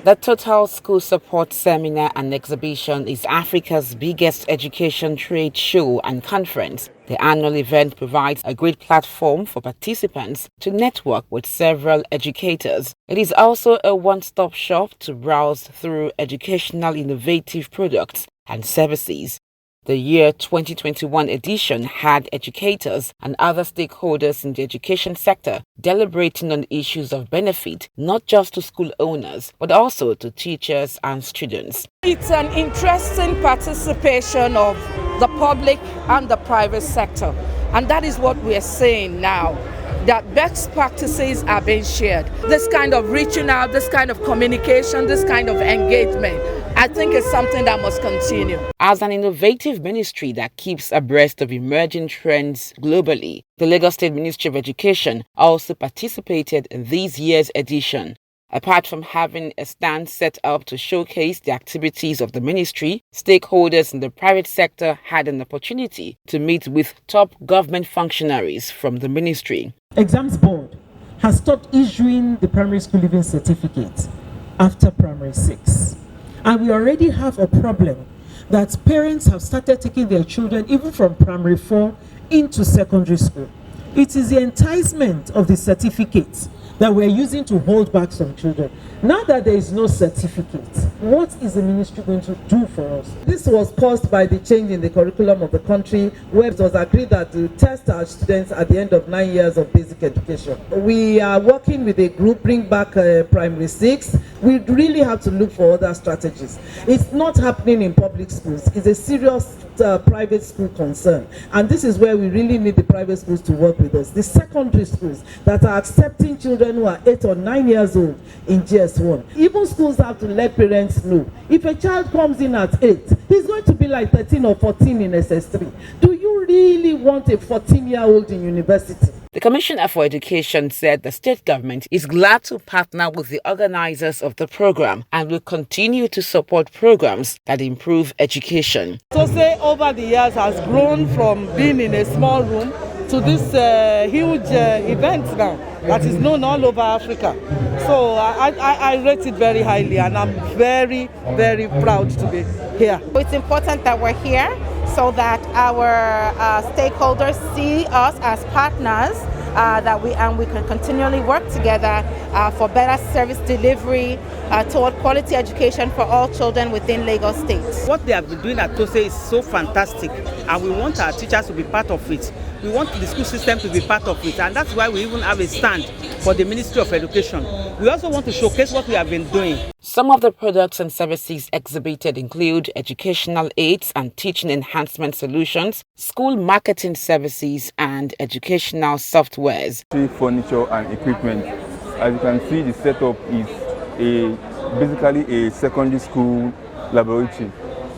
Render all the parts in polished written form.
The Total School Support Seminar and Exhibition is Africa's biggest education trade show and conference. The annual event provides a great platform for participants to network with several educators. It is also a one-stop shop to browse through educational innovative products and services. The year 2021 edition had educators and other stakeholders in the education sector deliberating on issues of benefit not just to school owners but also to teachers and students. It's an interesting participation of the public and the private sector, and that is what we are seeing now, that best practices are being shared. This kind of reaching out, this kind of communication, this kind of engagement, I think is something that must continue. As an innovative ministry that keeps abreast of emerging trends globally, the Lagos State Ministry of Education also participated in this year's edition. Apart from having a stand set up to showcase the activities of the ministry, stakeholders in the private sector had an opportunity to meet with top government functionaries from the ministry. Exams Board has stopped issuing the primary school leaving certificate after primary 6. And we already have a problem that parents have started taking their children even from primary 4 into secondary school. It is the enticement of the certificates that we're using to hold back some children. Now that there is no certificate, what is the ministry going to do for us? This was caused by the change in the curriculum of the country, where it was agreed that to test our students at the end of 9 years of basic education. We are working with a group, Bring Back Primary 6. We really have to look for other strategies. It's not happening in public schools. It's a serious private school concern. And this is where we really need the private schools to work with us. The secondary schools that are accepting children who are 8 or 9 years old in GS1. Even schools have to let parents know. If a child comes in at 8, he's going to be like 13 or 14 in SS3. Do you really want a 14-year-old in university? The Commissioner for Education said the state government is glad to partner with the organizers of the program and will continue to support programs that improve education. TOSE over the years has grown from being in a small room to this huge event now that is known all over Africa. So I rate it very highly, and I'm very, very proud to be here. It's important that we're here so that our stakeholders see us as partners, that we can continually work together for better service delivery toward quality education for all children within Lagos State. What they have been doing at TOSE is so fantastic, and we want our teachers to be part of it. We want the school system to be part of it, and that's why we even have a stand for the Ministry of Education. We also want to showcase what we have been doing. Some of the products and services exhibited include educational aids and teaching enhancement solutions, school marketing services, and educational softwares. Furniture and equipment. As you can see, the setup is basically a secondary school laboratory.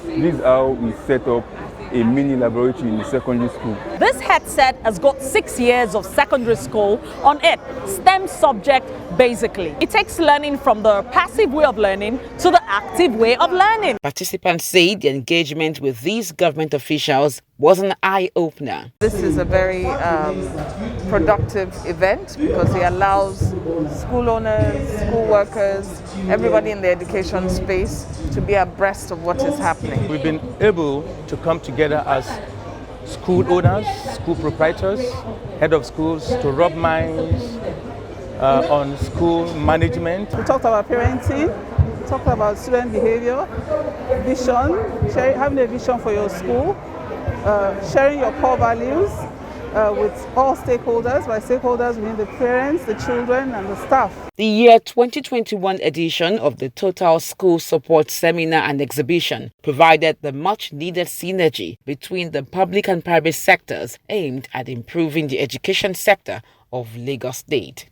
This is how we set up a mini laboratory in the secondary school. This headset has got 6 years of secondary school on it, STEM subject basically. It takes learning from the passive way of learning to the active way of learning. Participants say the engagement with these government officials was an eye-opener. This is a very productive event because it allows school owners, school workers, everybody in the education space to be abreast of what is happening. We've been able to come together as school owners, school proprietors, head of schools to rub minds on school management. We talked about parenting, talked about student behavior, vision, having a vision for your school, sharing your core values with all stakeholders. By stakeholders, we mean the parents, the children, and the staff. The year 2021 edition of the Total School Support Seminar and Exhibition provided the much-needed synergy between the public and private sectors aimed at improving the education sector of Lagos State.